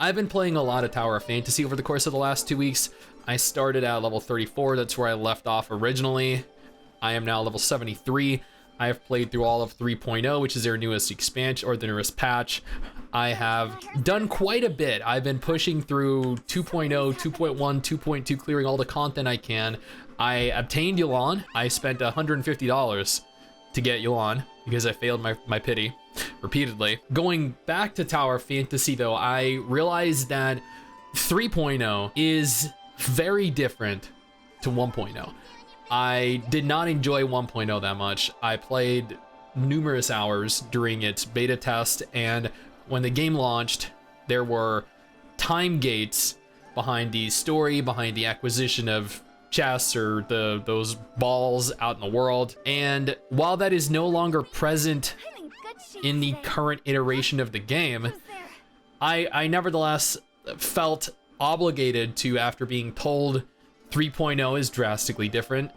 I've been playing a lot of Tower of Fantasy over the course of the last 2 weeks. I started at level 34, that's where I left off originally. I am now level 73. I have played through all of 3.0, which is their newest expansion, or the newest patch. I have done quite a bit. I've been pushing through 2.0, 2.1, 2.2, clearing all the content I can. I obtained Yu'lon. I spent $150 to get Yu'lon because I failed my pity repeatedly. Going back to Tower Fantasy though, I realized that 3.0 is very different to 1.0. I did not enjoy 1.0 that much. I played numerous hours during its beta test, and when the game launched, there were time gates behind the story, behind the acquisition of chests or those balls out in the world. And while that is no longer present in the current iteration of the game, I nevertheless felt obligated to, after being told 3.0 is drastically different,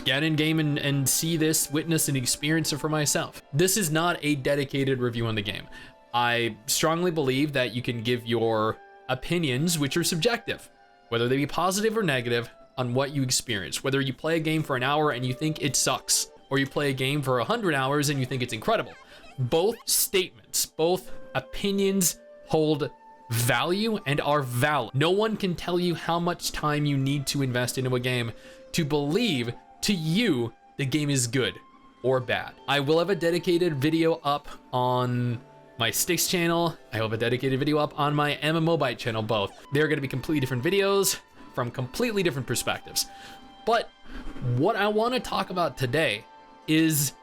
get in game and see this, witness and experience it for myself. This is not a dedicated review on the game. I strongly believe that you can give your opinions, which are subjective, whether they be positive or negative, on what you experience. Whether you play a game for an hour and you think it sucks, or you play a game for 100 hours and you think it's incredible. Both statements, both opinions hold value and are valid. No one can tell you how much time you need to invest into a game to believe to you the game is good or bad. I will have a dedicated video up on my STIX channel. I will have a dedicated video up on my MMOBite channel, both. They're gonna be completely different videos from completely different perspectives. But what I wanna talk about today is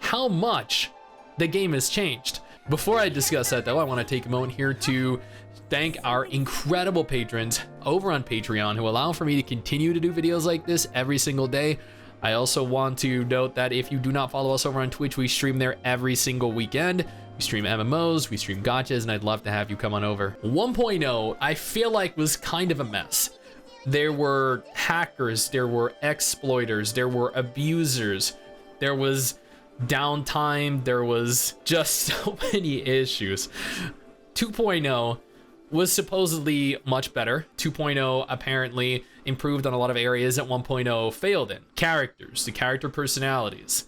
how much the game has changed. Before I discuss that though, I wanna take a moment here to thank our incredible patrons over on Patreon who allow for me to continue to do videos like this every single day. I also want to note that if you do not follow us over on Twitch, we stream there every single weekend. We stream MMOs, we stream gotchas, and I'd love to have you come on over. 1.0, I feel like, was kind of a mess. There were hackers, there were exploiters, there were abusers, there was downtime, there was just so many issues. 2.0 was supposedly much better. 2.0 apparently improved on a lot of areas that 1.0 failed in. Characters, the character personalities.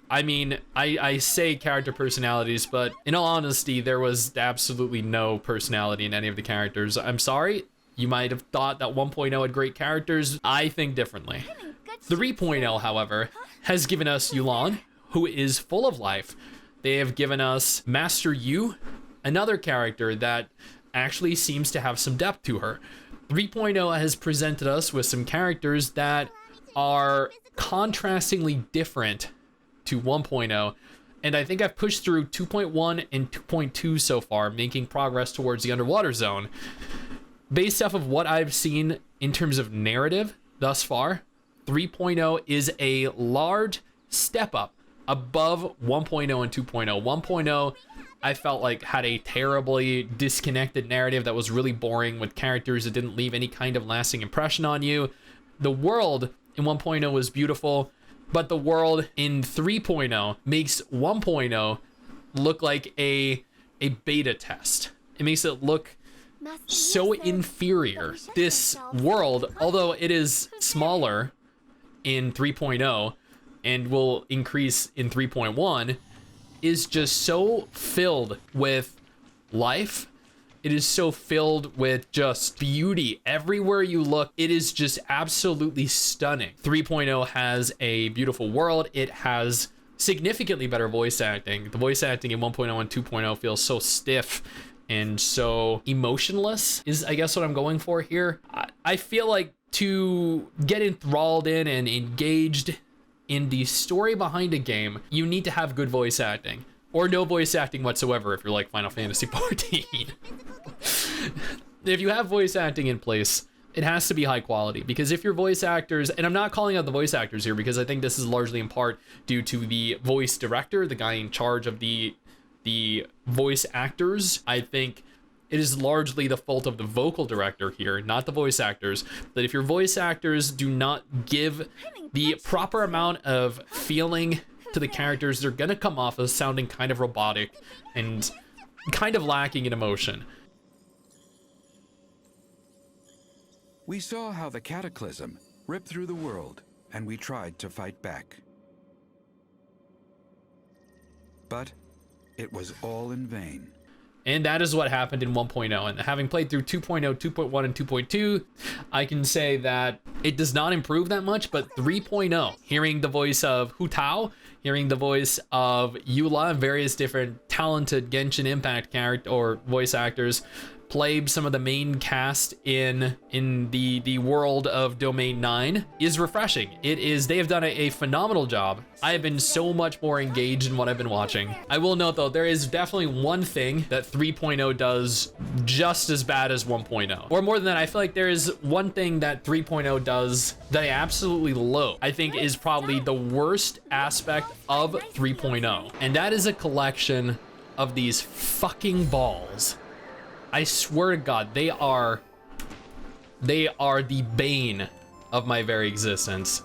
I say character personalities, but in all honesty, there was absolutely no personality in any of the characters. I'm sorry, you might have thought that 1.0 had great characters. I think differently. 3.0, however, has given us Yu'lon, who is full of life. They have given us Master Yu, another character that actually seems to have some depth to her. 3.0 has presented us with some characters that are contrastingly different to 1.0, and I think I've pushed through 2.1 and 2.2 so far, making progress towards the underwater zone. Based off of what I've seen in terms of narrative thus far, 3.0 is a large step up above 1.0 and 2.0. 1.0, I felt like, had a terribly disconnected narrative that was really boring, with characters that didn't leave any kind of lasting impression on you. The world in 1.0 was beautiful, but the world in 3.0 makes 1.0 look like a beta test. It makes it look so inferior. This world, although it is smaller in 3.0 and will increase in 3.1, is just so filled with life. It is so filled with just beauty. Everywhere you look, it is just absolutely stunning. 3.0 has a beautiful world. It has significantly better voice acting. The voice acting in 1.0 and 2.0 feels so stiff and so emotionless, is I guess what I'm going for here. I feel like to get enthralled in and engaged in the story behind a game, you need to have good voice acting, or no voice acting whatsoever if you're like Final Fantasy 14. If you have voice acting in place, it has to be high quality, because if your voice actors, and I'm not calling out the voice actors here because I think this is largely in part due to the voice director, the guy in charge of the voice actors. I think it is largely the fault of the vocal director here, not the voice actors. That if your voice actors do not give the proper amount of feeling to the characters, they're gonna come off as sounding kind of robotic and kind of lacking in emotion. We saw how the cataclysm ripped through the world, and we tried to fight back. But it was all in vain. And that is what happened in 1.0. And having played through 2.0, 2.1, and 2.2, I can say that it does not improve that much, but 3.0, hearing the voice of Hu Tao, hearing the voice of Eula, and various different talented Genshin Impact character or voice actors play some of the main cast in the world of Domain 9 is refreshing. They have done a phenomenal job. I have been so much more engaged in what I've been watching. I will note though, there is definitely one thing that 3.0 does just as bad as 1.0. Or more than that, I feel like there is one thing that 3.0 does that I absolutely loathe. I think is probably the worst aspect of 3.0. And that is a collection of these fucking balls. I swear to God, they are the bane of my very existence.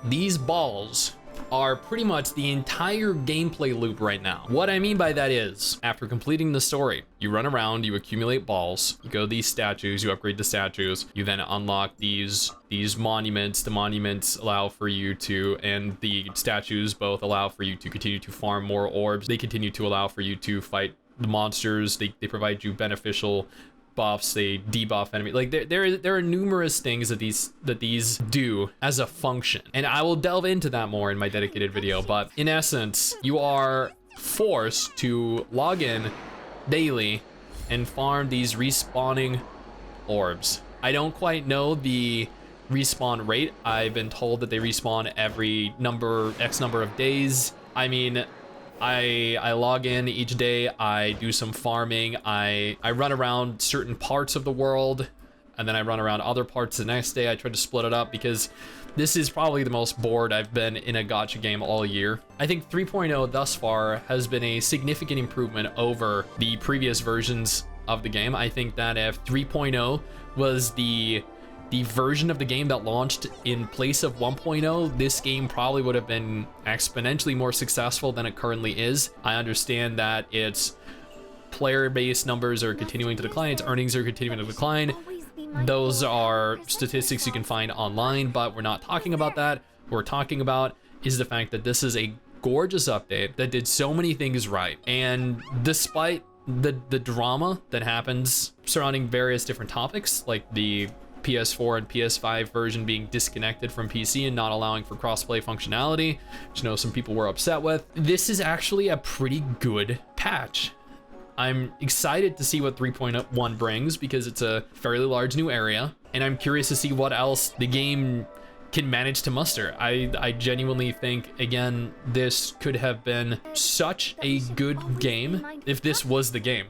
These balls are pretty much the entire gameplay loop right now. What I mean by that is, after completing the story, you run around, you accumulate balls, you go to these statues, you upgrade the statues, you then unlock these monuments. The monuments allow for you to, and the statues both allow for you to continue to farm more orbs. They continue to allow for you to fight the monsters. They provide you beneficial buffs, they debuff enemy. Like there are numerous things that these do as a function, and I will delve into that more in my dedicated video. But in essence, you are forced to log in daily and farm these respawning orbs. I don't quite know the respawn rate. I've been told that they respawn every X number of days. I mean, I log in each day, I do some farming, I run around certain parts of the world, and then I run around other parts the next day. I try to split it up because this is probably the most bored I've been in a gacha game all year. I think 3.0 thus far has been a significant improvement over the previous versions of the game. I think that if 3.0 was the version of the game that launched in place of 1.0, this game probably would have been exponentially more successful than it currently is. I understand that its player-based numbers are continuing to decline, its earnings are continuing to decline. Those are statistics you can find online, but we're not talking about that. What we're talking about is the fact that this is a gorgeous update that did so many things right. And despite the drama that happens surrounding various different topics, like the PS4 and PS5 version being disconnected from PC and not allowing for crossplay functionality, which I know some people were upset with, this is actually a pretty good patch. I'm excited to see what 3.1 brings because it's a fairly large new area, and I'm curious to see what else the game can manage to muster. I genuinely think, again, this could have been such a good game if this was the game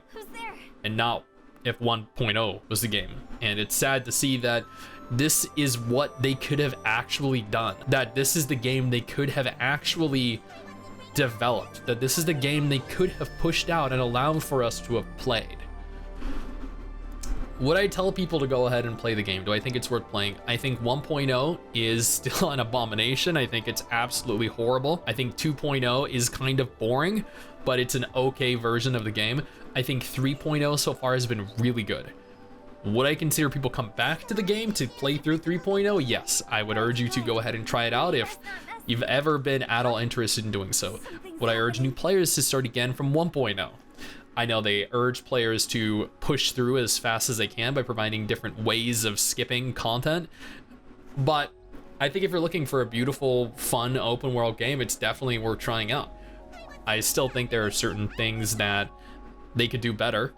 and not if 1.0 was the game. And it's sad to see that this is what they could have actually done, that this is the game they could have actually developed, that this is the game they could have pushed out and allowed for us to have played. Would I tell people to go ahead and play the game? Do I think it's worth playing? I think 1.0 is still an abomination. I think it's absolutely horrible. I think 2.0 is kind of boring, but it's an okay version of the game. I think 3.0 so far has been really good. Would I consider people come back to the game to play through 3.0? Yes, I would urge you to go ahead and try it out if you've ever been at all interested in doing so. Would I urge new players to start again from 1.0? I know they urge players to push through as fast as they can by providing different ways of skipping content, but I think if you're looking for a beautiful, fun, open world game, it's definitely worth trying out. I still think there are certain things that they could do better,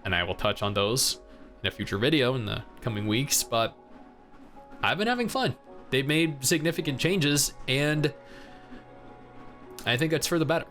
and I will touch on those in a future video in the coming weeks, but I've been having fun. They've made significant changes, and I think that's for the better.